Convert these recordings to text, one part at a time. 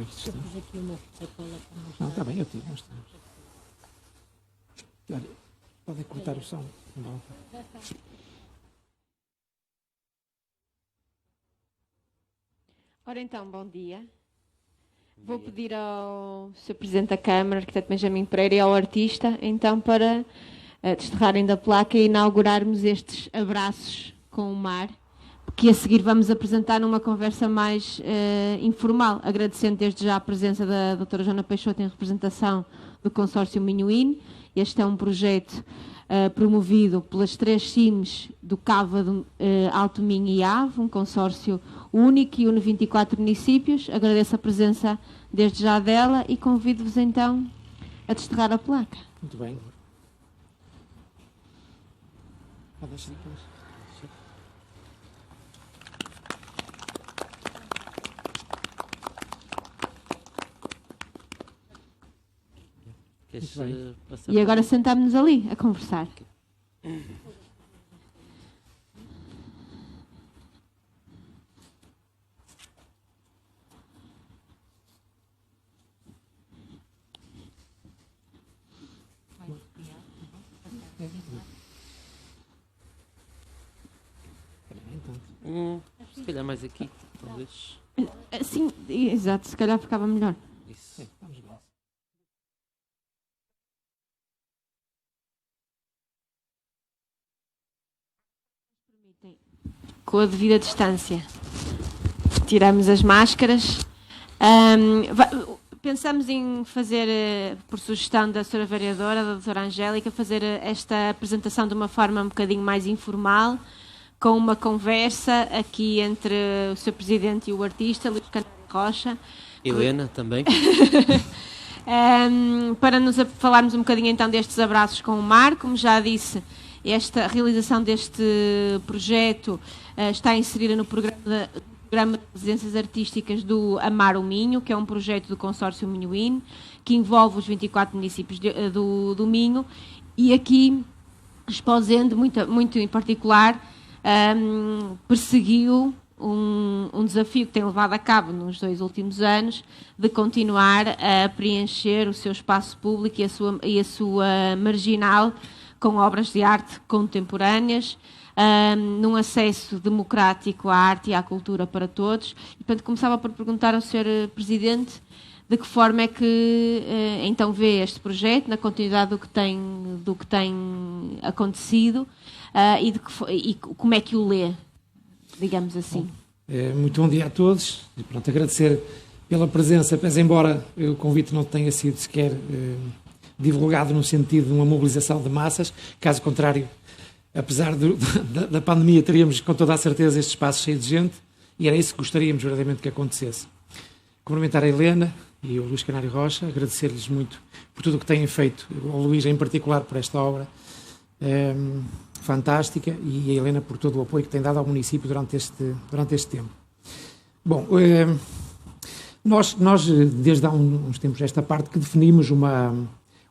como é que isto está? Temos aqui uma sacola para mostrar. Não, está bem, eu tive, nós temos. Olha, podem cortar o som. Não. Ora então, bom dia. Vou pedir ao Sr. Presidente da Câmara, arquiteto Benjamin Pereira, e ao artista, então, para desterrarem da placa e inaugurarmos estes abraços com o mar, que a seguir vamos apresentar numa conversa mais informal, agradecendo desde já a presença da doutora Joana Peixoto em representação do consórcio Minhoine. Este é um projeto promovido pelas 3 CIMs do Cávado, Alto Minho e Ave, um consórcio único e une 24 municípios. Agradeço a presença desde já dela e convido-vos então a desterrar a placa. Muito bem. Deixa depois. E agora sentámos-nos ali a conversar. Se calhar mais aqui, talvez. Sim, exato, se calhar ficava melhor. Isso. Vamos lá. Com a devida distância. Tiramos as máscaras. Pensamos em fazer, por sugestão da Sra. Vereadora, da doutora Angélica, fazer esta apresentação de uma forma um bocadinho mais informal, com uma conversa aqui entre o Sr. Presidente e o artista, Luís Canário Rocha. Helena também. Para nos falarmos um bocadinho então destes abraços com o mar. Como já disse, a realização deste projeto está inserida no programa de residências artísticas do Amar o Minho, que é um projeto do consórcio Minhoine, que envolve os 24 municípios do Minho, e aqui Esposende, muito em particular, perseguiu um desafio que tem levado a cabo nos 2 últimos anos, de continuar a preencher o seu espaço público e a sua marginal com obras de arte contemporâneas, num acesso democrático à arte e à cultura para todos. E, portanto, começava por perguntar ao Sr. Presidente de que forma é que então vê este projeto, na continuidade do que tem acontecido, e como é que o lê, digamos assim. Muito bom dia a todos. E pronto, agradecer pela presença, pese embora o convite não tenha sido sequer divulgado no sentido de uma mobilização de massas. Caso contrário, apesar da pandemia, teríamos com toda a certeza este espaço cheio de gente, e era isso que gostaríamos verdadeiramente que acontecesse. Cumprimentar a Helena e o Luís Canário Rocha, agradecer-lhes muito por tudo o que têm feito, ao Luís em particular por esta obra fantástica, e a Helena por todo o apoio que tem dado ao município durante este tempo. Bom, nós desde há uns tempos esta parte que definimos uma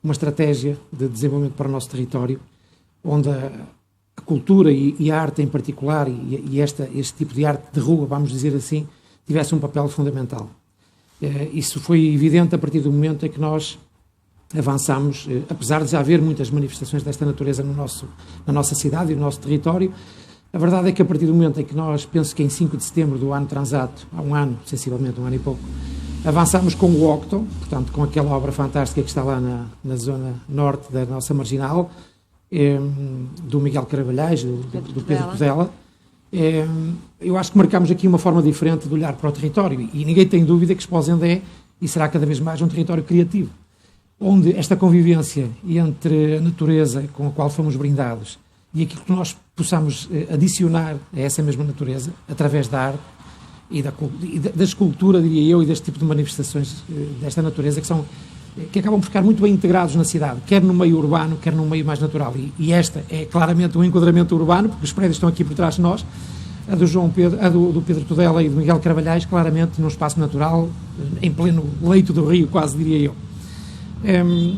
estratégia de desenvolvimento para o nosso território, onde a cultura e a arte em particular, e este tipo de arte de rua, vamos dizer assim, tivesse um papel fundamental. Isso foi evidente a partir do momento em que nós avançamos, apesar de já haver muitas manifestações desta natureza na nossa cidade e no nosso território. A verdade é que a partir do momento em que nós, penso que em 5 de setembro do ano transato, há um ano, sensivelmente um ano e pouco, avançámos com o Octo, portanto com aquela obra fantástica que está lá na zona norte da nossa marginal, do Miguel Carvalhais, do Pedro Codela. Eu acho que marcamos aqui uma forma diferente de olhar para o território, e ninguém tem dúvida que Esposende é e será cada vez mais um território criativo, onde esta convivência entre a natureza com a qual fomos brindados e aquilo que nós possamos adicionar a essa mesma natureza, através da arte e da escultura, diria eu, e deste tipo de manifestações desta natureza, que acabam por ficar muito bem integrados na cidade, quer no meio urbano, quer no meio mais natural. E esta é claramente um enquadramento urbano, porque os prédios estão aqui por trás de nós, a do Pedro Tudela e do Miguel Carvalhais, claramente num espaço natural, em pleno leito do rio, quase diria eu.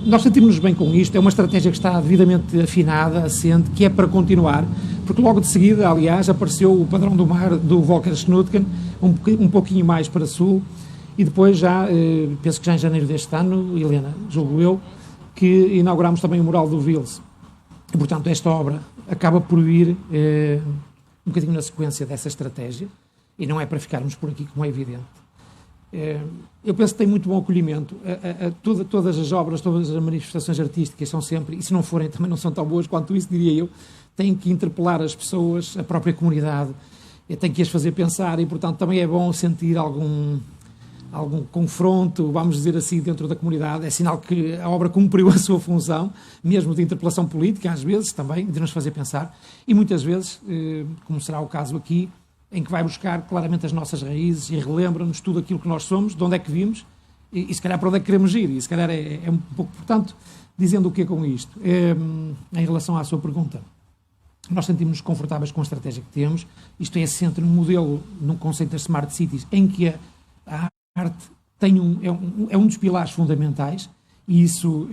Nós sentimos-nos bem com isto, é uma estratégia que está devidamente afinada, assente, que é para continuar, porque logo de seguida, aliás, apareceu o padrão do mar do Volker Schnutken, um pouquinho mais para sul, E depois já, penso que já em janeiro deste ano, Helena, julgo eu, que inauguramos também o mural do Vils. E, portanto, esta obra acaba por vir um bocadinho na sequência dessa estratégia, e não é para ficarmos por aqui, como é evidente. Eu penso que tem muito bom acolhimento. Todas as obras, todas as manifestações artísticas são sempre, e se não forem também não são tão boas quanto isso, diria eu, têm que interpelar as pessoas, a própria comunidade, tem que as fazer pensar, e portanto também é bom sentir algum confronto, vamos dizer assim, dentro da comunidade. É sinal que a obra cumpriu a sua função, mesmo de interpelação política, às vezes também, de nos fazer pensar, e muitas vezes, como será o caso aqui, em que vai buscar claramente as nossas raízes e relembra-nos tudo aquilo que nós somos, de onde é que vimos e se calhar para onde é que queremos ir. E se calhar é um pouco, portanto, dizendo o que é com isto. Em relação à sua pergunta, nós sentimos-nos confortáveis com a estratégia que temos. Isto é assente num modelo, num conceito das Smart Cities, em que a arte tem é um dos pilares fundamentais, e isso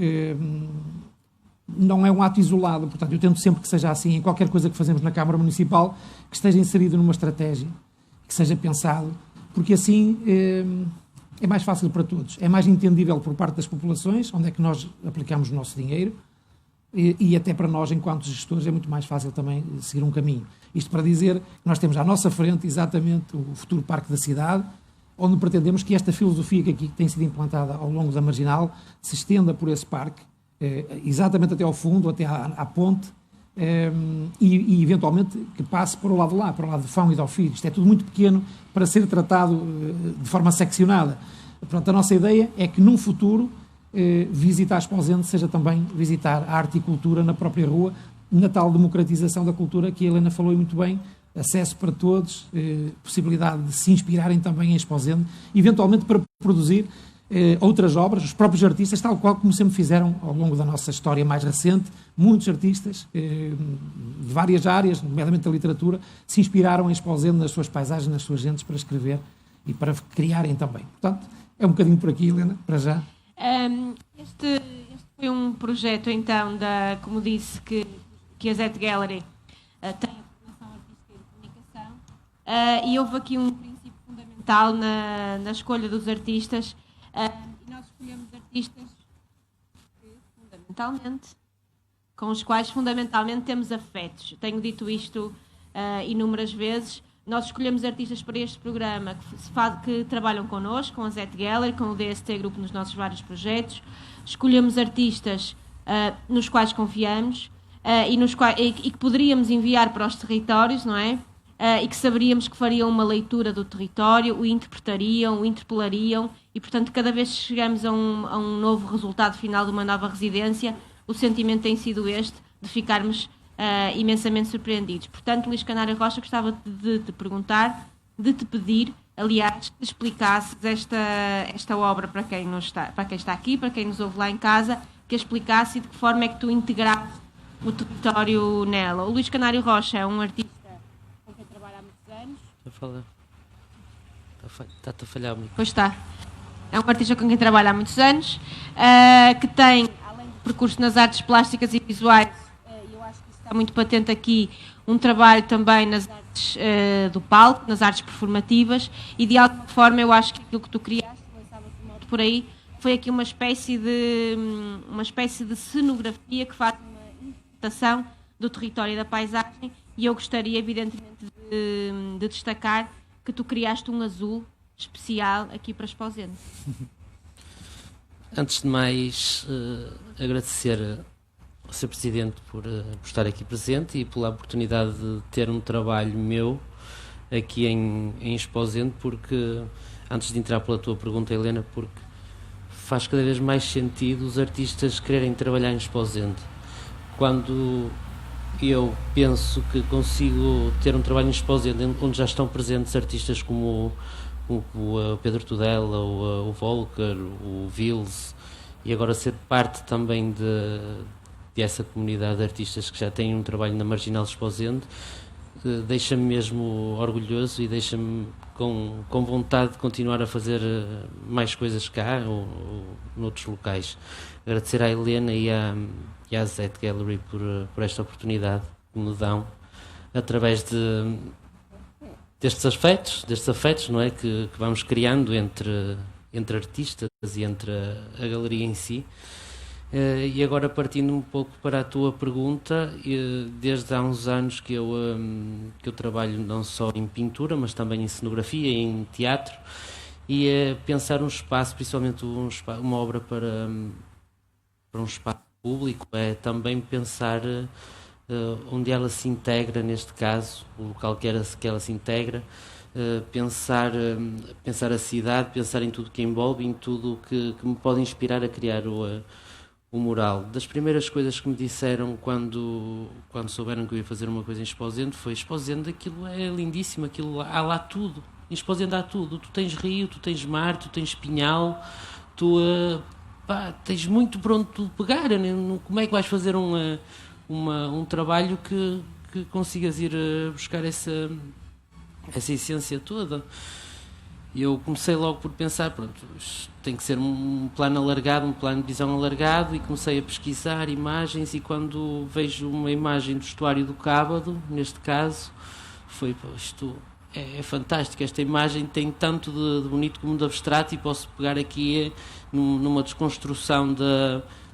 não é um ato isolado. Portanto, eu tento sempre que seja assim, em qualquer coisa que fazemos na Câmara Municipal, que esteja inserido numa estratégia, que seja pensado, porque assim é mais fácil para todos, é mais entendível por parte das populações, onde é que nós aplicamos o nosso dinheiro, e até para nós, enquanto gestores, é muito mais fácil também seguir um caminho. Isto para dizer que nós temos à nossa frente exatamente o futuro Parque da Cidade, onde pretendemos que esta filosofia que aqui tem sido implantada ao longo da Marginal se estenda por esse parque, exatamente até ao fundo, até à ponte, e eventualmente que passe para o lado de lá, para o lado de Fão e de Alfir. Isto é tudo muito pequeno para ser tratado de forma seccionada. Portanto, a nossa ideia é que num futuro visitar Esposende seja também visitar a arte e cultura na própria rua, na tal democratização da cultura que a Helena falou muito bem, acesso para todos, possibilidade de se inspirarem também em Esposende, eventualmente para produzir outras obras, os próprios artistas, tal qual como sempre fizeram ao longo da nossa história mais recente. Muitos artistas de várias áreas, nomeadamente da literatura, se inspiraram em Esposende, nas suas paisagens, nas suas gentes, para escrever e para criarem também. Portanto, é um bocadinho por aqui, Helena, para já. Este foi um projeto, então, como disse, que a Zet Gallery tem a formação artística e de comunicação, e houve aqui um princípio fundamental na escolha dos artistas. E nós escolhemos artistas com os quais fundamentalmente temos afetos. Tenho dito isto inúmeras vezes. Nós escolhemos artistas para este programa que trabalham connosco, com a Zet Gallery, com o DST Grupo nos nossos vários projetos. Escolhemos artistas nos quais confiamos e que poderíamos enviar para os territórios, não é? E que saberíamos que fariam uma leitura do território, o interpretariam, o interpelariam, e, portanto, cada vez que chegamos a um novo resultado final de uma nova residência, o sentimento tem sido este, de ficarmos imensamente surpreendidos. Portanto, Luís Canário Rocha, gostava de te perguntar, de te pedir, aliás, que explicasses esta obra para quem está aqui, para quem nos ouve lá em casa, que a explicasse e de que forma é que tu integraste o território nela. O Luís Canário Rocha é um artista com quem trabalha há muitos anos. Está-te a falhar o microfone. Pois está. É um artista com quem trabalha há muitos anos, que tem, além do percurso nas artes plásticas e visuais, eu acho que isso está muito patente aqui, um trabalho também nas artes do palco, nas artes performativas, e de alguma forma eu acho que aquilo que tu criaste, lançava-te de modo por aí, foi aqui uma espécie de cenografia que faz uma interpretação do território e da paisagem, e eu gostaria evidentemente de destacar que tu criaste um azul especial aqui para Esposende. Antes de mais, agradecer ao Sr. Presidente por estar aqui presente e pela oportunidade de ter um trabalho meu aqui em Esposende, porque, antes de entrar pela tua pergunta, Helena, porque faz cada vez mais sentido os artistas quererem trabalhar em Esposende. Quando eu penso que consigo ter um trabalho em Esposende onde já estão presentes artistas como o Pedro Tudela, o Volker, o Vils, e agora ser parte também dessa comunidade de artistas que já têm um trabalho na Marginal de Esposende, deixa-me mesmo orgulhoso e deixa-me com vontade de continuar a fazer mais coisas cá ou noutros locais. Agradecer à Helena e à Zet Gallery por esta oportunidade que me dão, através destes afetos, não é, que vamos criando entre artistas e entre a galeria em si. E agora, partindo um pouco para a tua pergunta, desde há uns anos que eu trabalho não só em pintura, mas também em cenografia, em teatro, e pensar um espaço, principalmente uma obra para um espaço público, é também pensar onde ela se integra, neste caso, o local que ela se integra, pensar a cidade, pensar em tudo que envolve, em tudo que me pode inspirar a criar o mural. Das primeiras coisas que me disseram quando souberam que eu ia fazer uma coisa em Esposende foi: Esposende, aquilo é lindíssimo, aquilo, há lá tudo. Em Esposende há tudo. Tu tens rio, tu tens mar, tu tens pinhal, tu tens muito por onde tu pegar. Como é que vais fazer um trabalho que consigas ir buscar essa essência toda? E eu comecei logo por pensar, pronto, isto tem que ser um plano alargado, um plano de visão alargado, e comecei a pesquisar imagens, e quando vejo uma imagem do estuário do Cábado, neste caso, foi: isto é fantástico, esta imagem tem tanto de bonito como de abstrato, e posso pegar aqui numa desconstrução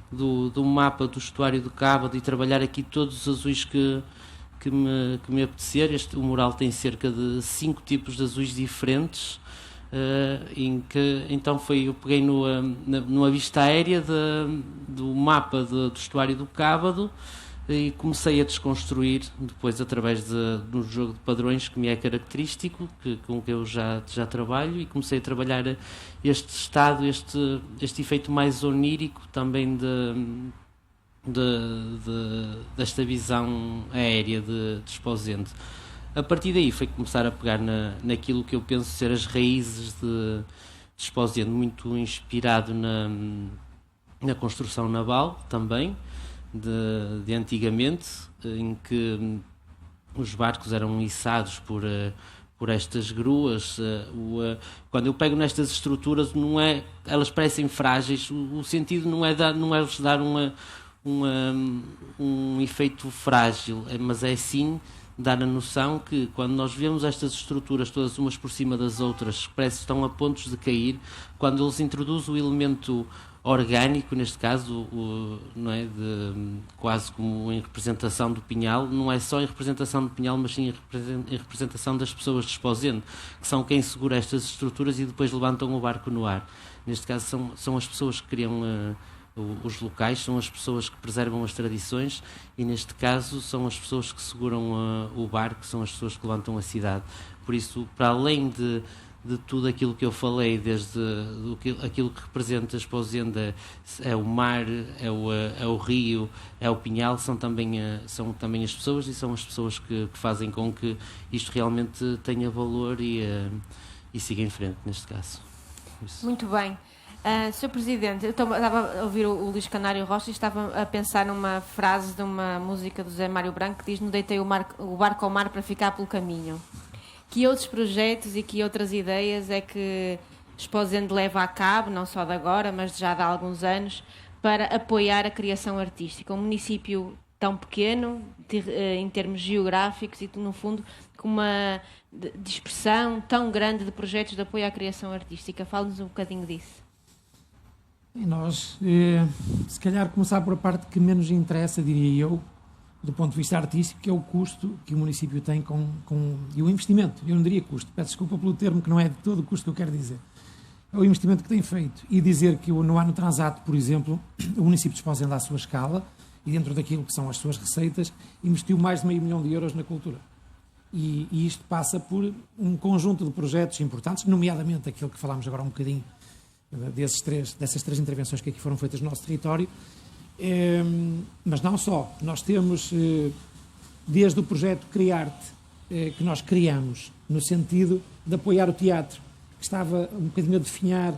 do mapa do estuário do Cábado e trabalhar aqui todos os azuis que me apetecer. O mural tem cerca de 5 tipos de azuis diferentes, então eu peguei numa vista aérea do mapa do estuário do Cábado, e comecei a desconstruir depois através de um jogo de padrões que me é característico, com que eu já trabalho, e comecei a trabalhar este estado, este efeito mais onírico também desta visão aérea de Esposende. A partir daí foi começar a pegar naquilo que eu penso ser as raízes de Esposende, muito inspirado na construção naval também, de antigamente, em que os barcos eram içados por estas gruas. Quando eu pego nestas estruturas, elas parecem frágeis, o sentido não é lhes dar um efeito frágil, mas é sim dar a noção que, quando nós vemos estas estruturas todas umas por cima das outras, parece que estão a pontos de cair, quando eles introduzem o elemento orgânico, neste caso, não é, quase como em representação do Pinhal, não é só em representação do Pinhal, mas sim em representação das pessoas de Esposende, que são quem segura estas estruturas e depois levantam o barco no ar. Neste caso são as pessoas que criam os locais, são as pessoas que preservam as tradições, e neste caso são as pessoas que seguram o barco, são as pessoas que levantam a cidade. Por isso, para além de tudo aquilo que eu falei, desde aquilo que representa a Esposende, é o mar, é o rio, é o Pinhal, são também as pessoas, e são as pessoas que fazem com que isto realmente tenha valor e siga em frente, neste caso. Isso. Muito bem. Sr. Presidente, eu estava a ouvir o Luís Canário Rocha e estava a pensar numa frase de uma música do Zé Mário Branco que diz: "Não deitei o barco ao mar para ficar pelo caminho". Que outros projetos e que outras ideias é que Esposende leva a cabo, não só de agora, mas já de há alguns anos, para apoiar a criação artística? Um município tão pequeno, em termos geográficos, e, no fundo, com uma dispersão tão grande de projetos de apoio à criação artística. Fale-nos um bocadinho disso. E nós, se calhar, começar por a parte que menos interessa, diria eu, do ponto de vista artístico, que é o custo que o município tem e o investimento. Eu não diria custo, peço desculpa pelo termo, que não é de todo o custo que eu quero dizer. É o investimento que tem feito. E dizer que no ano transato, por exemplo, o município de Esposende, à sua escala, e dentro daquilo que são as suas receitas, investiu mais de €500 mil na cultura. E isto passa por um conjunto de projetos importantes, nomeadamente aquele que falámos agora um bocadinho, dessas 3 intervenções que aqui foram feitas no nosso território. Mas não só. Nós temos, desde o projeto Criarte, que nós criamos no sentido de apoiar o teatro, que estava um bocadinho a definhar,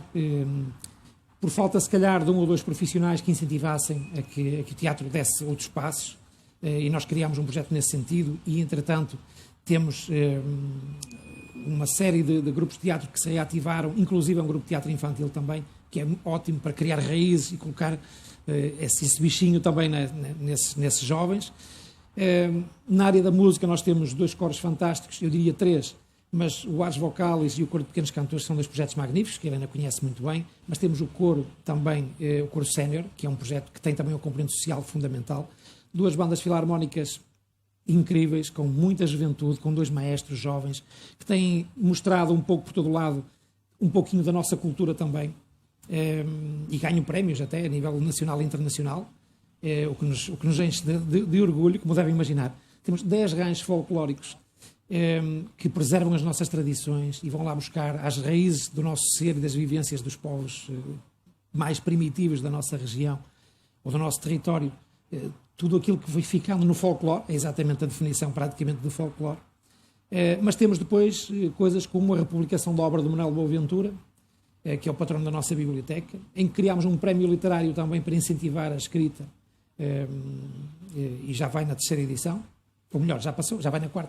por falta, se calhar, de 1 ou 2 profissionais que incentivassem a que o teatro desse outros passos, e nós criámos um projeto nesse sentido, e, entretanto, temos uma série de grupos de teatro que se ativaram, inclusive um grupo de teatro infantil também, que é ótimo para criar raízes e colocar esse bichinho também nesses jovens. Na área da música nós temos 2 coros fantásticos, eu diria 3, mas o Ars Vocalis e o Coro de Pequenos Cantores são dois projetos magníficos, que a Helena conhece muito bem, mas temos o coro também, o Coro Sénior, que é um projeto que tem também um componente social fundamental, duas bandas filarmónicas incríveis, com muita juventude, com dois maestros jovens, que têm mostrado um pouco por todo lado, um pouquinho da nossa cultura também, e ganham prémios até a nível nacional e internacional, o que nos enche de orgulho, como devem imaginar. Temos 10 ranchos folclóricos que preservam as nossas tradições e vão lá buscar as raízes do nosso ser e das vivências dos povos mais primitivos da nossa região ou do nosso território. Tudo aquilo que vai ficando no folclore, é exatamente a definição praticamente do folclore. Mas temos depois coisas como a republicação da obra do Manuel Boaventura, que é o patrono da nossa biblioteca, em que criámos um prémio literário também para incentivar a escrita, e já vai na 3ª edição, ou melhor, já passou, já vai na 4ª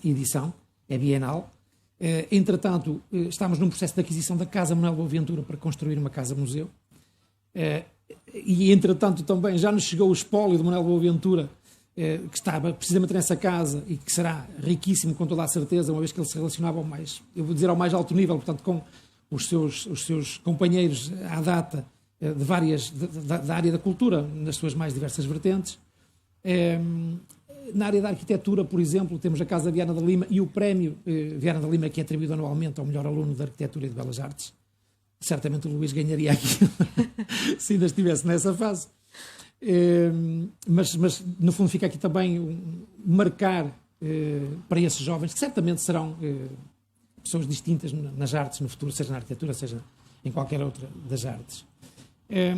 edição, é bienal. Entretanto, estamos num processo de aquisição da Casa Manuel Boaventura para construir uma casa-museu, e entretanto também já nos chegou o espólio de Manuel Boaventura, que estava precisamente nessa casa e que será riquíssimo com toda a certeza, uma vez que ele se relacionava ao mais, eu vou dizer ao mais alto nível, portanto com os seus companheiros à data de várias, da área da cultura, nas suas mais diversas vertentes. Na área da arquitetura, por exemplo, temos a Casa Viana da Lima e o prémio Viana da Lima, que é atribuído anualmente ao melhor aluno de Arquitetura e de Belas Artes. Certamente o Luís ganharia aqui se ainda estivesse nessa fase. Mas no fundo fica aqui também marcar para esses jovens, que certamente serão pessoas distintas nas artes no futuro, seja na arquitetura, seja em qualquer outra das artes.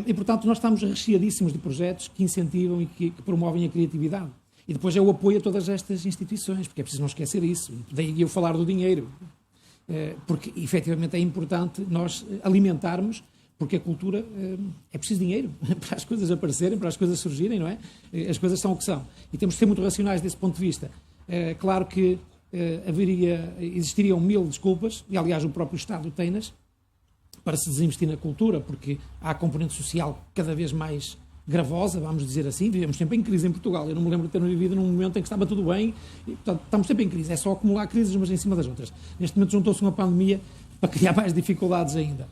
E portanto nós estamos recheadíssimos de projetos que incentivam e que promovem a criatividade. E depois é o apoio a todas estas instituições, porque é preciso não esquecer isso. Daí eu falar do dinheiro, porque efetivamente é importante nós alimentarmos, porque a cultura é preciso dinheiro para as coisas aparecerem, para as coisas surgirem, não é? As coisas são o que são. E temos de ser muito racionais desse ponto de vista. Claro que existiriam 1000 desculpas, e aliás o próprio Estado tem-nas, para se desinvestir na cultura, porque há a componente social cada vez mais gravosa, vamos dizer assim. Vivemos sempre em crise em Portugal. Eu não me lembro de ter vivido num momento em que estava tudo bem, e, portanto, estamos sempre em crise. É só acumular crises umas em cima das outras. Neste momento juntou-se uma pandemia para criar mais dificuldades ainda.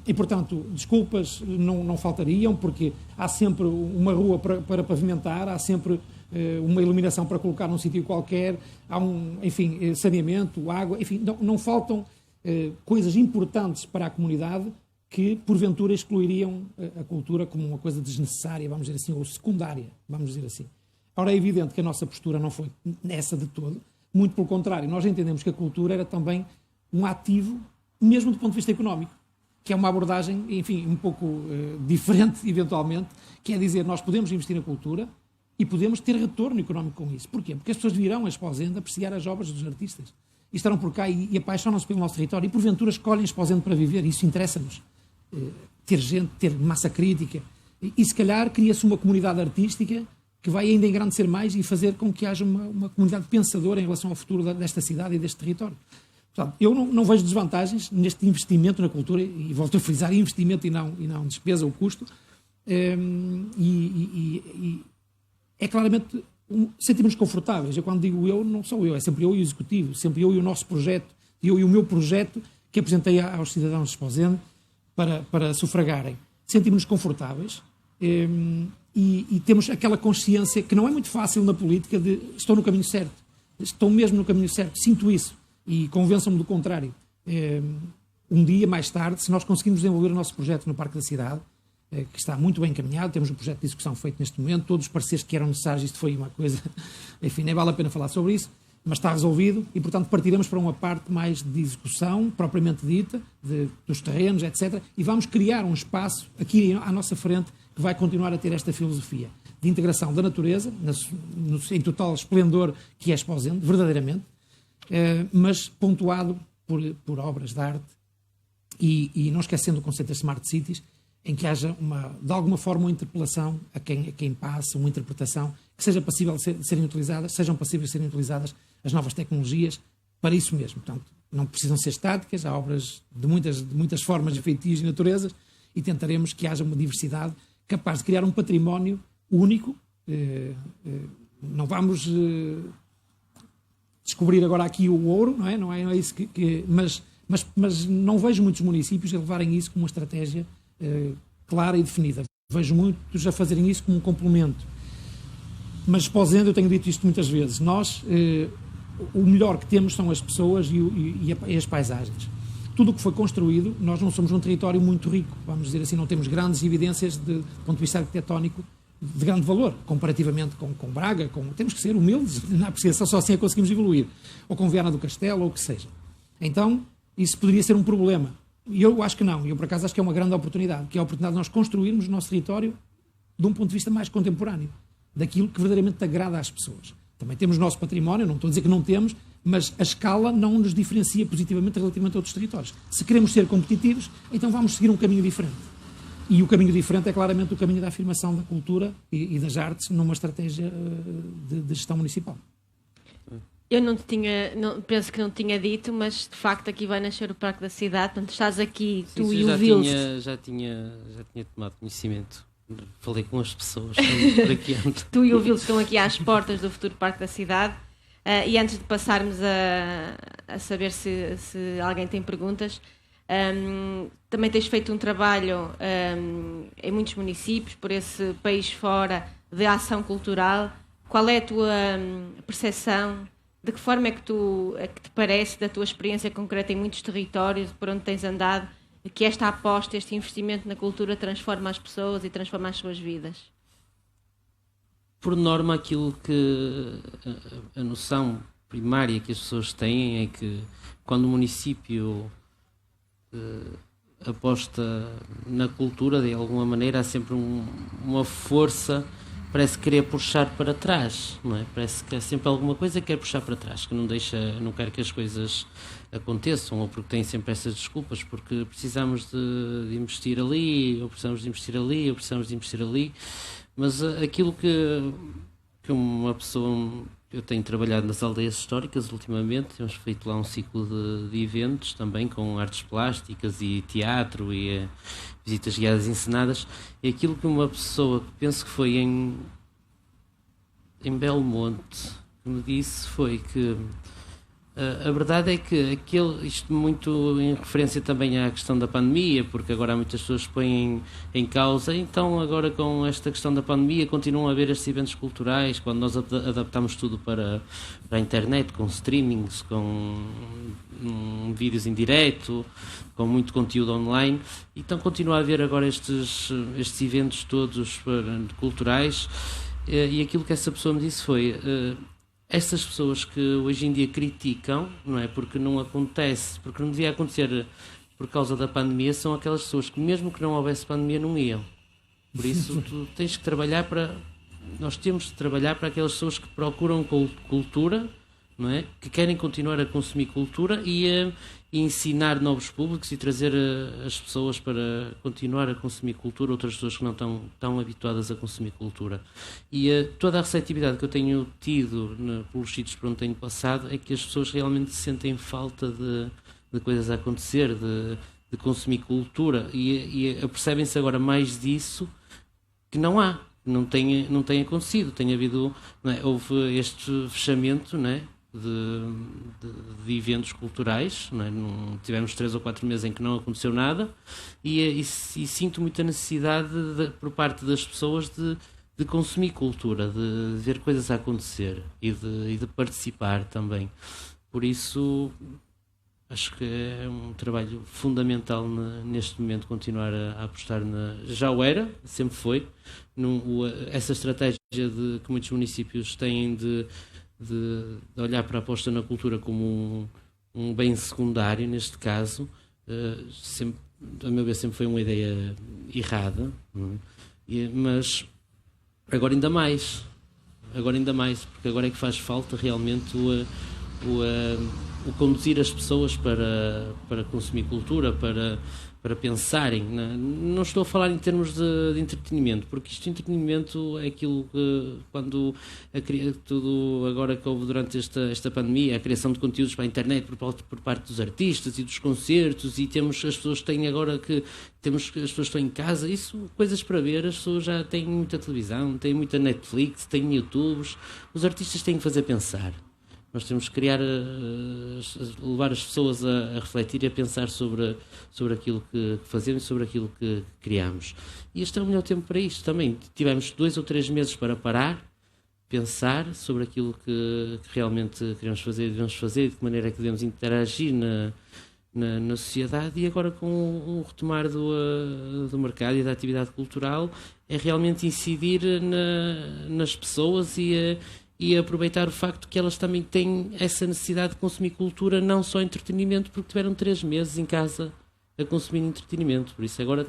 E, portanto, desculpas não faltariam, porque há sempre uma rua para pavimentar, há sempre uma iluminação para colocar num sítio qualquer, há enfim, saneamento, água, enfim, não faltam coisas importantes para a comunidade que, porventura, excluiriam a cultura como uma coisa desnecessária, vamos dizer assim, ou secundária, vamos dizer assim. Ora, é evidente que a nossa postura não foi essa de todo, muito pelo contrário, nós entendemos que a cultura era também um ativo, mesmo do ponto de vista económico, que é uma abordagem, enfim, um pouco diferente, eventualmente, que é dizer, nós podemos investir na cultura e podemos ter retorno económico com isso. Porquê? Porque as pessoas virão a Esposende apreciar as obras dos artistas. E estarão por cá e apaixonam-se pelo nosso território e, porventura, escolhem Esposende para viver. Isso interessa-nos. Ter gente, ter massa crítica. E se calhar, cria-se uma comunidade artística que vai ainda engrandecer mais e fazer com que haja uma comunidade pensadora em relação ao futuro desta cidade e deste território. Portanto, eu não vejo desvantagens neste investimento na cultura, e volto a frisar, investimento e não despesa ou custo, e é claramente, sentimos-nos confortáveis. Eu quando digo eu, não sou eu, é sempre eu e o Executivo, sempre eu e o nosso projeto, eu e o meu projeto que apresentei aos cidadãos de Esposende para sufragarem. Sentimos-nos confortáveis e temos aquela consciência que não é muito fácil na política de estou no caminho certo, estou mesmo no caminho certo, sinto isso. E convençam-me do contrário. Um dia mais tarde, se nós conseguirmos desenvolver o nosso projeto no Parque da Cidade, que está muito bem encaminhado, temos um projeto de discussão feito neste momento, todos os pareceres que eram necessários, isto foi uma coisa, enfim, nem vale a pena falar sobre isso, mas está resolvido e, portanto, partiremos para uma parte mais de execução, propriamente dita, dos terrenos, etc. E vamos criar um espaço aqui à nossa frente que vai continuar a ter esta filosofia de integração da natureza, em total esplendor que é Esposende, verdadeiramente, mas pontuado por obras de arte e não esquecendo o conceito das Smart Cities, em que haja, de alguma forma, uma interpelação a quem passa, uma interpretação que seja passível de serem utilizadas, sejam passíveis de serem utilizadas as novas tecnologias para isso mesmo. Portanto, não precisam ser estáticas, há obras de muitas formas, feitios e naturezas, e tentaremos que haja uma diversidade capaz de criar um património único. Não vamos descobrir agora aqui o ouro, não é isso mas não vejo muitos municípios a levarem isso como uma estratégia clara e definida. Vejo muitos a fazerem isso como um complemento. Mas, posendo, eu tenho dito isto muitas vezes, nós, o melhor que temos são as pessoas e as paisagens. Tudo o que foi construído, nós não somos um território muito rico, vamos dizer assim, não temos grandes evidências do ponto de vista arquitetónico de grande valor, comparativamente com Braga, temos que ser humildes na apreciação, só assim é que conseguimos evoluir, ou com Viana do Castelo, ou o que seja. Então, isso poderia ser um problema. E eu acho que não, eu por acaso acho que é uma grande oportunidade, que é a oportunidade de nós construirmos o nosso território de um ponto de vista mais contemporâneo, daquilo que verdadeiramente agrada às pessoas. Também temos o nosso património, não estou a dizer que não temos, mas a escala não nos diferencia positivamente relativamente a outros territórios. Se queremos ser competitivos, então vamos seguir um caminho diferente. E o caminho diferente é claramente o caminho da afirmação da cultura e das artes numa estratégia de gestão municipal. Eu penso que não tinha dito, mas de facto aqui vai nascer o Parque da Cidade, portanto estás aqui, sim, tu e o Vils. Já tinha tomado conhecimento. Falei com as pessoas por aqui antes. Tu e o Vils estão aqui às portas do futuro Parque da Cidade. E antes de passarmos a saber se alguém tem perguntas, também tens feito um trabalho em muitos municípios, por esse país fora, de ação cultural. Qual é a tua percepção? De que forma é que te parece, da tua experiência concreta em muitos territórios, por onde tens andado, que esta aposta, este investimento na cultura transforma as pessoas e transforma as suas vidas? Por norma, aquilo que a noção primária que as pessoas têm é que quando o município aposta na cultura, de alguma maneira, há sempre uma força, parece querer puxar para trás, não é? Parece que há sempre alguma coisa que quer puxar para trás, que não quer que as coisas aconteçam, ou porque tem sempre essas desculpas, porque precisamos de investir ali, ou precisamos de investir ali, ou precisamos de investir ali. Mas aquilo que uma pessoa... Eu tenho trabalhado nas aldeias históricas ultimamente, temos feito lá um ciclo de eventos também com artes plásticas e teatro e visitas guiadas encenadas. E aquilo que uma pessoa, penso que foi em Belmonte, que me disse foi que a verdade é que isto muito em referência também à questão da pandemia, porque agora muitas pessoas põem em causa, então agora com esta questão da pandemia continuam a haver estes eventos culturais, quando nós adaptamos tudo para a internet, com streamings, com vídeos em direto, com muito conteúdo online, então continua a haver agora estes eventos todos culturais, e aquilo que essa pessoa me disse foi... Essas pessoas que hoje em dia criticam, não é? Porque não acontece, porque não devia acontecer por causa da pandemia, são aquelas pessoas que mesmo que não houvesse pandemia não iam. Por isso tu tens que trabalhar nós temos de trabalhar para aquelas pessoas que procuram cultura, não é? Que querem continuar a consumir cultura e ensinar novos públicos e trazer as pessoas para continuar a consumir cultura, outras pessoas que não estão tão habituadas a consumir cultura. E toda a receptividade que eu tenho tido pelos sítios por onde tenho passado é que as pessoas realmente sentem falta de coisas a acontecer, de consumir cultura, e apercebem-se agora mais disso que não tem acontecido. Tem havido, não é? Houve este fechamento, não é? De eventos culturais, não é? Tivemos 3 ou 4 meses em que não aconteceu nada, e sinto muita necessidade por parte das pessoas de consumir cultura, de ver coisas a acontecer e de participar também. Por isso acho que é um trabalho fundamental neste momento continuar a apostar já o era, sempre foi, essa estratégia que muitos municípios têm de olhar para a aposta na cultura como um bem secundário, neste caso, sempre, a meu ver, sempre foi uma ideia errada, não é? Mas agora ainda mais, porque agora é que faz falta realmente o conduzir as pessoas para consumir cultura, para pensarem. Não estou a falar em termos de entretenimento, porque isto de entretenimento é aquilo que, quando tudo agora que houve durante esta pandemia, a criação de conteúdos para a internet por parte dos artistas e dos concertos, e as pessoas têm agora as pessoas estão em casa, isso, coisas para ver, as pessoas já têm muita televisão, têm muita Netflix, têm YouTubes, os artistas têm que fazer pensar. Nós temos que criar, levar as pessoas a refletir e a pensar sobre aquilo que fazemos e sobre aquilo que criamos. E este é o melhor tempo para isto também. Tivemos 2 ou 3 meses para parar, pensar sobre aquilo que realmente queremos fazer e devemos fazer, de que maneira é que devemos interagir na sociedade, e agora com o retomar do mercado e da atividade cultural é realmente incidir nas pessoas e aproveitar o facto que elas também têm essa necessidade de consumir cultura, não só entretenimento, porque tiveram 3 meses em casa a consumir entretenimento. Por isso agora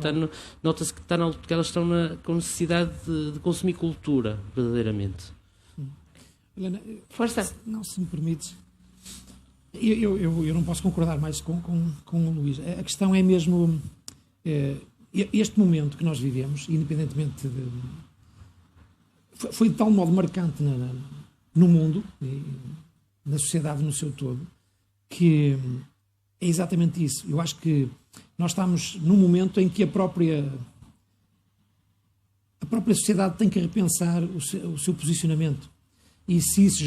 nota-se que que elas estão com necessidade de consumir cultura, verdadeiramente. Helena, Força. não, se me permites, eu não posso concordar mais com o Luís. A questão é mesmo este momento que nós vivemos, independentemente foi de tal modo marcante no mundo, na sociedade no seu todo, que é exatamente isso. Eu acho que nós estamos num momento em que a própria sociedade tem que repensar o seu posicionamento. E se isso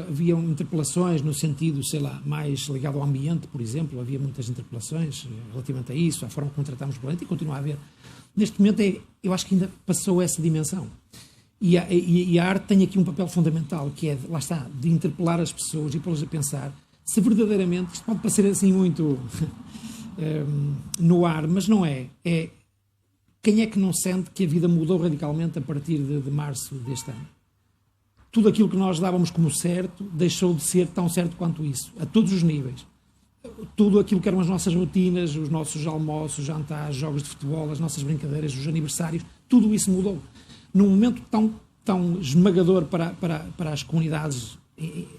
haviam interpelações no sentido, sei lá, mais ligado ao ambiente, por exemplo, havia muitas interpelações relativamente a isso, à forma como tratamos o planeta, e continua a haver. Neste momento, eu acho que ainda passou essa dimensão. E a arte tem aqui um papel fundamental, que é, lá está, de interpelar as pessoas e pô-las a pensar se verdadeiramente, isto pode parecer assim muito no ar, mas não é. Quem é que não sente que a vida mudou radicalmente a partir de março deste ano? Tudo aquilo que nós dávamos como certo deixou de ser tão certo quanto isso, a todos os níveis. Tudo aquilo que eram as nossas rotinas, os nossos almoços, jantares, jogos de futebol, as nossas brincadeiras, os aniversários, tudo isso mudou. Num momento tão esmagador para as comunidades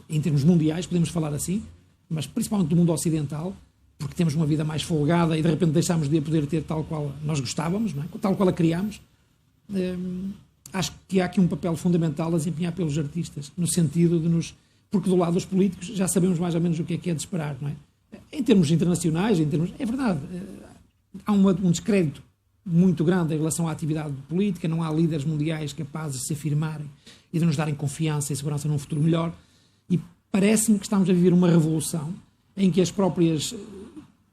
em termos mundiais, podemos falar assim, mas principalmente do mundo ocidental, porque temos uma vida mais folgada e de repente deixámos de a poder ter tal qual nós gostávamos, não é? Tal qual a criámos. Acho que há aqui um papel fundamental a desempenhar pelos artistas, no sentido de nos... Porque do lado dos políticos já sabemos mais ou menos o que é de esperar, não é? Em termos internacionais, é verdade, há um descrédito muito grande em relação à atividade política, não há líderes mundiais capazes de se afirmarem e de nos darem confiança e segurança num futuro melhor, e parece-me que estamos a viver uma revolução em que as próprias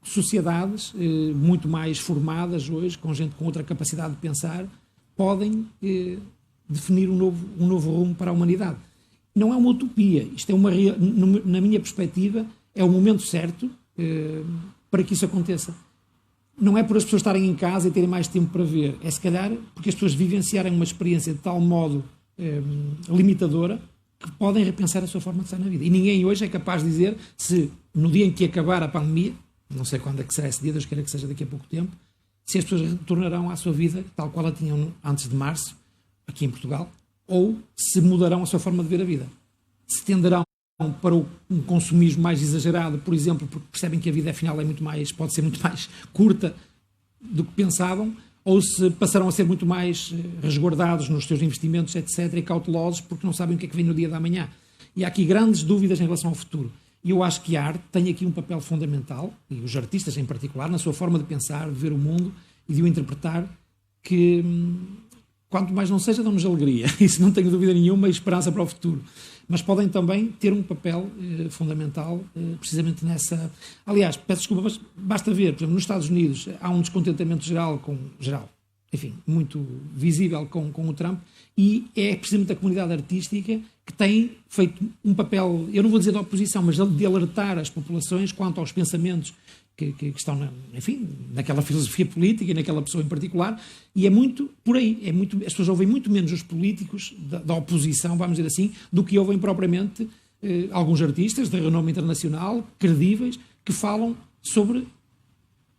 sociedades, muito mais formadas hoje, com gente com outra capacidade de pensar, podem definir um novo rumo para a humanidade. Não é uma utopia, isto é na minha perspectiva, é o momento certo para que isso aconteça. Não é por as pessoas estarem em casa e terem mais tempo para ver, é se calhar porque as pessoas vivenciarem uma experiência de tal modo limitadora que podem repensar a sua forma de estar na vida. E ninguém hoje é capaz de dizer se no dia em que acabar a pandemia, não sei quando é que será esse dia, Deus queira que seja daqui a pouco tempo, se as pessoas retornarão à sua vida tal qual a tinham antes de março, aqui em Portugal, ou se mudarão a sua forma de ver a vida. Se tenderão para um consumismo mais exagerado, por exemplo, porque percebem que a vida afinal pode ser muito mais curta do que pensavam, ou se passarão a ser muito mais resguardados nos seus investimentos, etc., e cautelosos, porque não sabem o que é que vem no dia da manhã. E há aqui grandes dúvidas em relação ao futuro. E eu acho que a arte tem aqui um papel fundamental, e os artistas em particular, na sua forma de pensar, de ver o mundo e de o interpretar, que quanto mais não seja, dão-nos alegria. Isso não tenho dúvida nenhuma, e esperança para o futuro. Mas podem também ter um papel fundamental precisamente nessa... Aliás, peço desculpa, mas basta ver, por exemplo, nos Estados Unidos há um descontentamento geral, muito visível com o Trump, e é precisamente a comunidade artística que tem feito um papel, eu não vou dizer de oposição, mas de alertar as populações quanto aos pensamentos que estão, naquela filosofia política e naquela pessoa em particular, e é muito por aí, as pessoas ouvem muito menos os políticos da oposição, vamos dizer assim, do que ouvem propriamente alguns artistas de renome internacional, credíveis, que falam sobre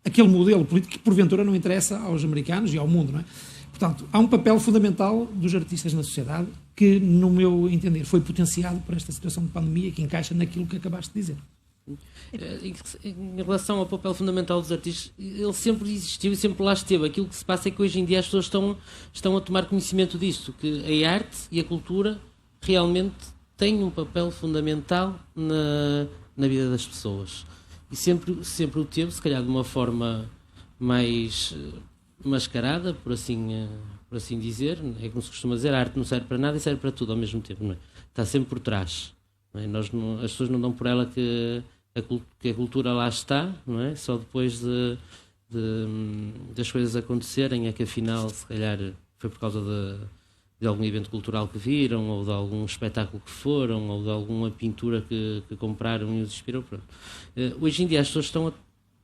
aquele modelo político que porventura não interessa aos americanos e ao mundo, não é? Portanto, há um papel fundamental dos artistas na sociedade que, no meu entender, foi potenciado por esta situação de pandemia, que encaixa naquilo que acabaste de dizer. Em relação ao papel fundamental dos artistas, ele sempre existiu e sempre lá esteve. Aquilo que se passa é que hoje em dia as pessoas estão a tomar conhecimento disso, que a arte e a cultura realmente têm um papel fundamental na vida das pessoas. E sempre o teve, se calhar de uma forma mais mascarada, por assim dizer. É como se costuma dizer, a arte não serve para nada e serve para tudo ao mesmo tempo, não é? Está sempre por trás. não é? As pessoas não dão por ela que a cultura lá está, não é? Só depois das coisas acontecerem é que afinal, se calhar, foi por causa de algum evento cultural que viram, ou de algum espetáculo que foram, ou de alguma pintura que compraram e os inspirou. Pronto. Hoje em dia as pessoas estão a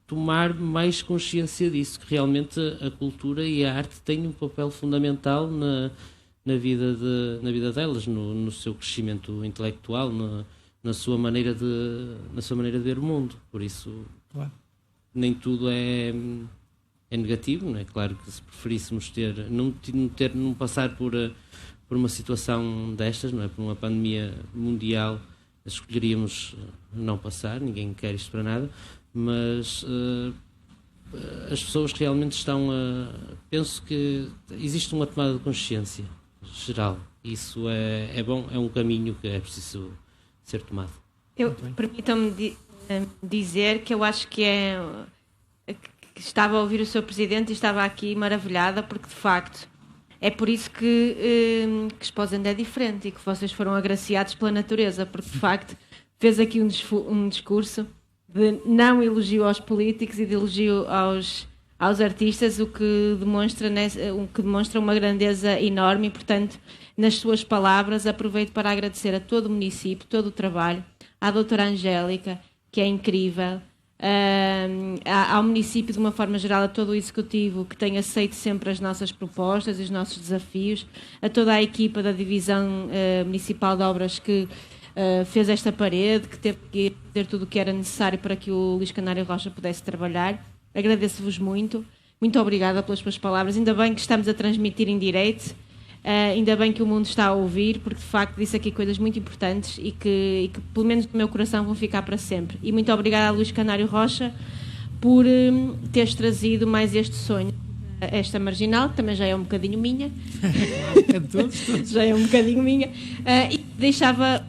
tomar mais consciência disso, que realmente a cultura e a arte têm um papel fundamental na vida delas, no seu crescimento intelectual, na sua maneira de ver o mundo. Por isso, claro, nem tudo é negativo, não é? Claro que se preferíssemos não passar por uma situação destas, não é? Por uma pandemia mundial, escolheríamos não passar, ninguém quer isto para nada, mas as pessoas realmente penso que existe uma tomada de consciência geral. Isso é bom, é um caminho que é preciso ser tomado. Permitam-me dizer que eu acho que estava a ouvir o Sr. Presidente e estava aqui maravilhada, porque de facto é por isso que Esposende é diferente e que vocês foram agraciados pela natureza, porque de facto fez aqui um discurso de não elogio aos políticos e de elogio aos artistas, o que demonstra uma grandeza enorme. E, portanto, nas suas palavras, aproveito para agradecer a todo o município, todo o trabalho, à doutora Angélica, que é incrível, ao município de uma forma geral, a todo o executivo que tem aceito sempre as nossas propostas e os nossos desafios, a toda a equipa da Divisão Municipal de Obras que fez esta parede, que teve que fazer tudo o que era necessário para que o Luís Canário Rocha pudesse trabalhar. Agradeço-vos muito. Muito obrigada pelas suas palavras. Ainda bem que estamos a transmitir em direto. Ainda bem que o mundo está a ouvir, porque de facto disse aqui coisas muito importantes e que pelo menos no meu coração vão ficar para sempre. E muito obrigada a Luís Canário Rocha por teres trazido mais este sonho, esta marginal, que também já é um bocadinho minha. Todos. Já é um bocadinho minha. E deixava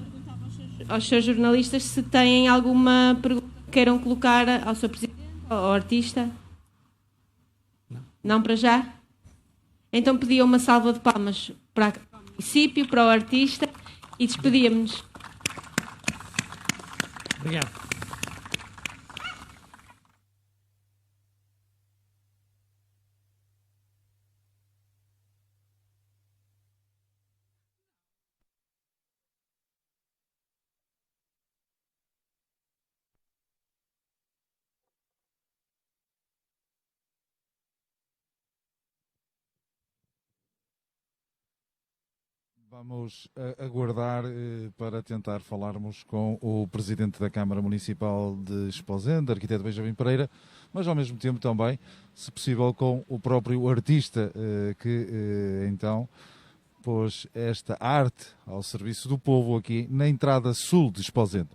aos seus jornalistas se têm alguma pergunta que queiram colocar ao seu presidente, ao artista. Não para já? Então pedia uma salva de palmas para o município, para o artista e despedíamos-nos. Obrigado. Vamos aguardar para tentar falarmos com o Presidente da Câmara Municipal de Esposende, arquiteto Benjamin Pereira, mas ao mesmo tempo também, se possível, com o próprio artista que então pôs esta arte ao serviço do povo aqui na entrada sul de Esposende.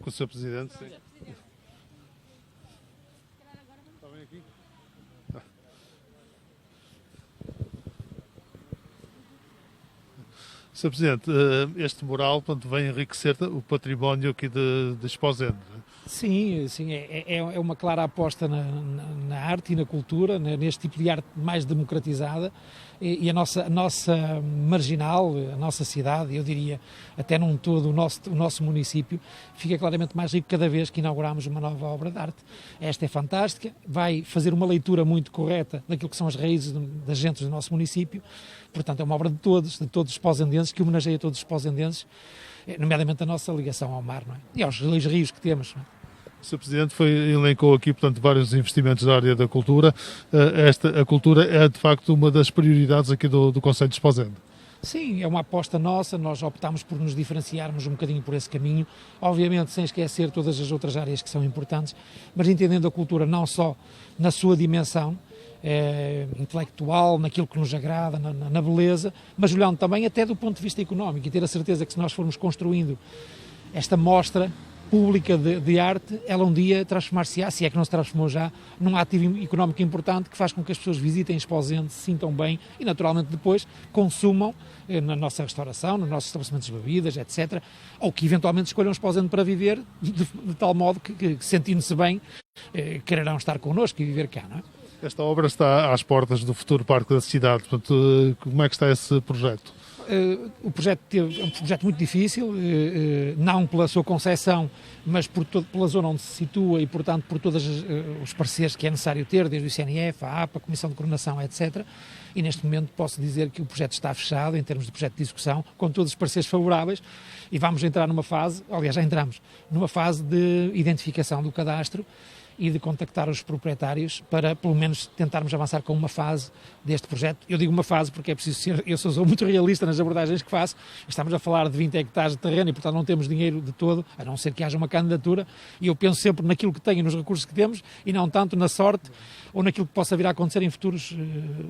Com o Sr. Presidente, sim. Está bem aqui? Tá. Sr. Presidente, este mural vem enriquecer o património aqui de Esposende. Sim, é uma clara aposta na arte e na cultura, neste tipo de arte mais democratizada, e a nossa marginal, a nossa cidade, eu diria até num todo o nosso município, fica claramente mais rico cada vez que inauguramos uma nova obra de arte. Esta é fantástica, vai fazer uma leitura muito correta daquilo que são as raízes das gentes do nosso município, portanto é uma obra de todos os esposendenses, que homenageia todos os esposendenses, nomeadamente a nossa ligação ao mar, não é? E aos rios que temos, não é? O Sr. Presidente elencou aqui, portanto, vários investimentos da área da cultura. A cultura é, de facto, uma das prioridades aqui do Concelho de Esposende. Sim, é uma aposta nossa, nós optámos por nos diferenciarmos um bocadinho por esse caminho, obviamente sem esquecer todas as outras áreas que são importantes, mas entendendo a cultura não só na sua dimensão intelectual, naquilo que nos agrada, na beleza, mas olhando também até do ponto de vista económico, e ter a certeza que se nós formos construindo esta mostra pública de arte, ela um dia transformar-se-á, se é que não se transformou já, num ativo económico importante que faz com que as pessoas visitem Esposende, se sintam bem e naturalmente depois consumam na nossa restauração, nos nossos estabelecimentos de bebidas, etc. Ou que eventualmente escolham Esposende para viver de tal modo que sentindo-se bem, quererão estar connosco e viver cá, não é? Esta obra está às portas do futuro Parque da Cidade, portanto, como é que está esse projeto? O projeto é um projeto muito difícil, não pela sua concepção, mas pela zona onde se situa e, portanto, por todos os pareceres que é necessário ter, desde o ICNF, a APA, a Comissão de Coordenação, etc. E neste momento posso dizer que o projeto está fechado em termos de projeto de execução, com todos os pareceres favoráveis, e vamos entrar numa fase, aliás já entramos, numa fase de identificação do cadastro e de contactar os proprietários para, pelo menos, tentarmos avançar com uma fase deste projeto. Eu digo uma fase porque é preciso ser, eu sou muito realista nas abordagens que faço, estamos a falar de 20 hectares de terreno e, portanto, não temos dinheiro de todo, a não ser que haja uma candidatura, e eu penso sempre naquilo que tenho, nos recursos que temos, e não tanto na sorte ou naquilo que possa vir a acontecer em futuros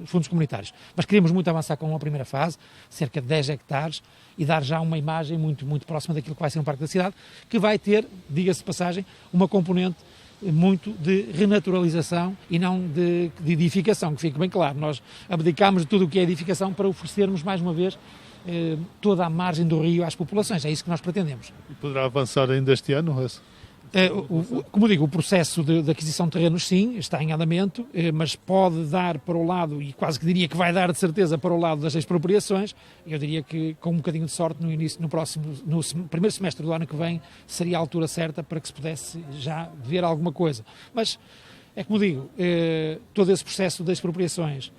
fundos comunitários. Mas queríamos muito avançar com uma primeira fase, cerca de 10 hectares, e dar já uma imagem muito, muito próxima daquilo que vai ser um Parque da Cidade, que vai ter, diga-se de passagem, uma componente muito de renaturalização e não de edificação, que fique bem claro. Nós abdicamos de tudo o que é edificação para oferecermos, mais uma vez, toda a margem do rio às populações. É isso que nós pretendemos. E poderá avançar ainda este ano? Como digo, o processo de aquisição de terrenos, sim, está em andamento, mas pode dar para o lado, e quase que diria que vai dar de certeza para o lado das expropriações. Eu diria que, com um bocadinho de sorte, no primeiro semestre do ano que vem, seria a altura certa para que se pudesse já ver alguma coisa. Mas, é como digo, todo esse processo de expropriações,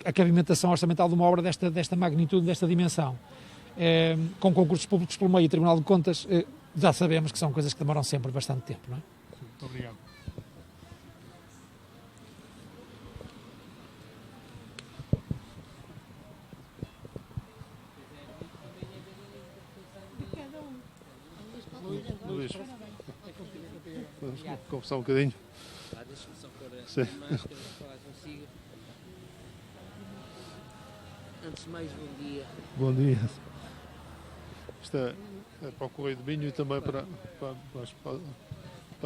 a cabimentação orçamental de uma obra desta magnitude, desta dimensão, com concursos públicos pelo meio e Tribunal de Contas, já sabemos que são coisas que demoram sempre bastante tempo, não é? Muito obrigado. Luís, vamos conversar um bocadinho. Deixa-me só pôr a Sim. máscara para falar consigo. Antes de mais, bom dia. Bom dia. Isto é para o Correio de Minho e também para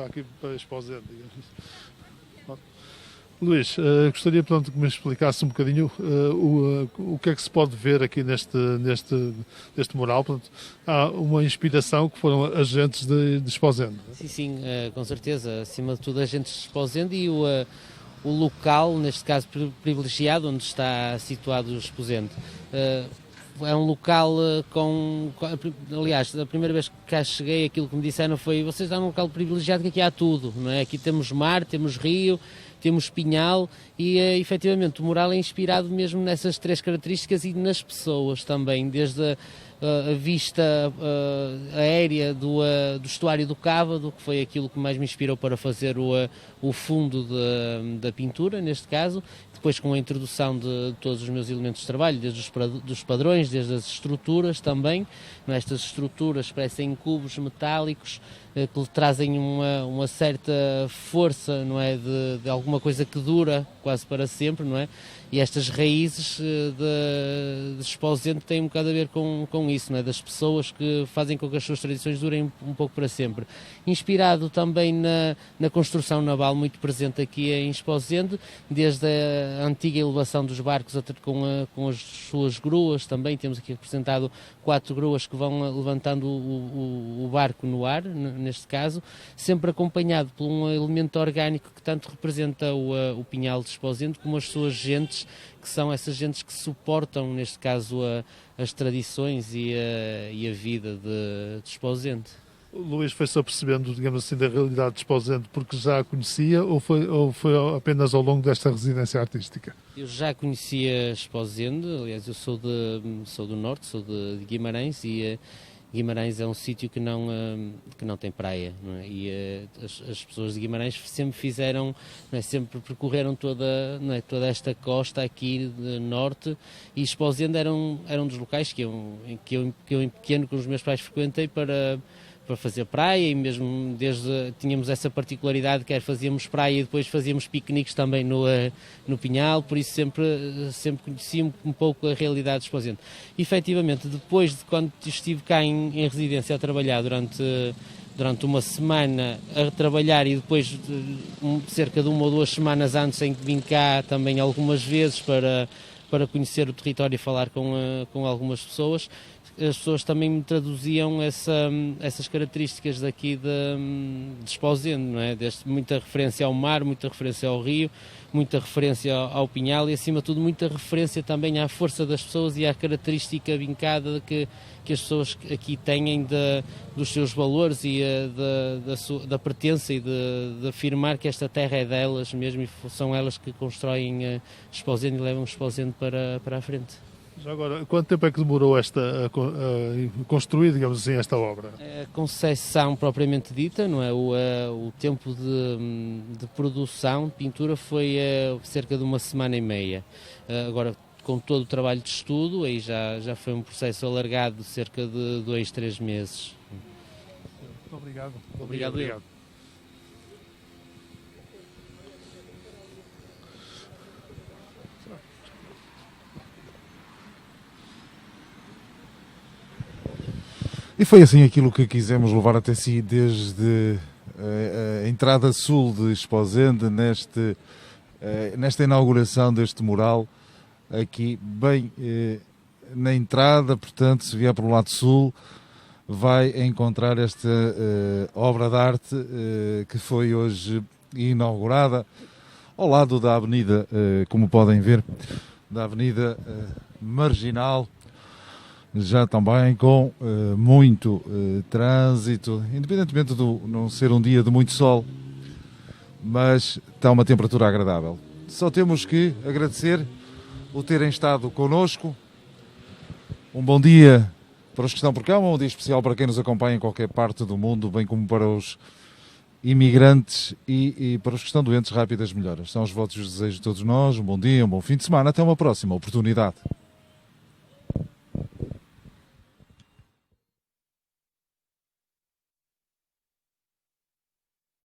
aqui para Esposende, digamos assim. Luís, gostaria, portanto, que me explicasse um bocadinho o que é que se pode ver aqui neste mural. Portanto, há uma inspiração que foram agentes de Esposende. Sim, com certeza. Acima de tudo, agentes de Esposende e o local, neste caso privilegiado, onde está situado o Esposende. É um local aliás, a primeira vez que cá cheguei, aquilo que me disseram foi: vocês estão num local privilegiado que aqui há tudo, não é? Aqui temos mar, temos rio, temos pinhal e, efetivamente, o mural é inspirado mesmo nessas três características e nas pessoas também, desde a vista aérea do estuário do Cávado, que foi aquilo que mais me inspirou para fazer o fundo da pintura, neste caso. Depois, com a introdução de todos os meus elementos de trabalho, desde os padrões, desde as estruturas também. Estas estruturas parecem cubos metálicos que trazem uma certa força, não é, de alguma coisa que dura quase para sempre, não é? E estas raízes de Esposende têm um bocado a ver com isso, não é? Das pessoas que fazem com que as suas tradições durem um pouco para sempre. Inspirado também na construção naval muito presente aqui em Esposende, desde a antiga elevação dos barcos com as suas gruas também. Temos aqui representado 4 gruas que vão levantando o barco no ar, neste caso, sempre acompanhado por um elemento orgânico que tanto representa o Pinhal de Esposende como as suas gentes, que são essas gentes que suportam, neste caso, as tradições e a vida de Esposende. O Luís foi-se apercebendo, digamos assim, da realidade de Esposende porque já a conhecia ou foi apenas ao longo desta residência artística? Eu já conhecia Esposende, aliás, eu sou do norte, sou de Guimarães, e Guimarães é um sítio que não tem praia, não é? E as pessoas de Guimarães sempre fizeram, não é? Sempre percorreram toda esta costa aqui de norte, e Esposende era um dos locais que eu em pequeno com os meus pais frequentei para para fazer praia, e mesmo tínhamos essa particularidade, que fazíamos praia e depois fazíamos piqueniques também no Pinhal, por isso sempre conheci um pouco a realidade de Esposende. E, efetivamente, depois de quando estive cá em residência a trabalhar durante uma semana a trabalhar, e depois cerca de 1 ou 2 semanas antes em que vim cá também algumas vezes para conhecer o território e falar com algumas pessoas, as pessoas também me traduziam essas características daqui de Esposende, não é? Muita referência ao mar, muita referência ao rio, muita referência ao Pinhal e, acima de tudo, muita referência também à força das pessoas e à característica vincada que as pessoas aqui têm dos seus valores e da pertença, e de afirmar que esta terra é delas mesmo, e são elas que constroem Esposende e levam Esposende para a frente. Já agora, quanto tempo é que demorou a construir, digamos assim, esta obra? A concepção propriamente dita, não é? O tempo de produção de pintura foi cerca de 1 semana e meia. Agora, com todo o trabalho de estudo, aí já foi um processo alargado de cerca de 2, 3 meses. Muito obrigado. Obrigado. E foi assim aquilo que quisemos levar até si desde a entrada sul de Esposende, nesta inauguração deste mural, aqui bem na entrada. Portanto, se vier pelo lado sul, vai encontrar esta obra de arte que foi hoje inaugurada ao lado da avenida, como podem ver, da avenida Marginal, já também com muito trânsito, independentemente de não ser um dia de muito sol, mas está uma temperatura agradável. Só temos que agradecer o terem estado connosco. Um bom dia para os que estão por cá, um bom dia especial para quem nos acompanha em qualquer parte do mundo, bem como para os imigrantes e para os que estão doentes, rápidas melhoras. São os votos e os desejos de todos nós. Um bom dia, um bom fim de semana. Até uma próxima oportunidade.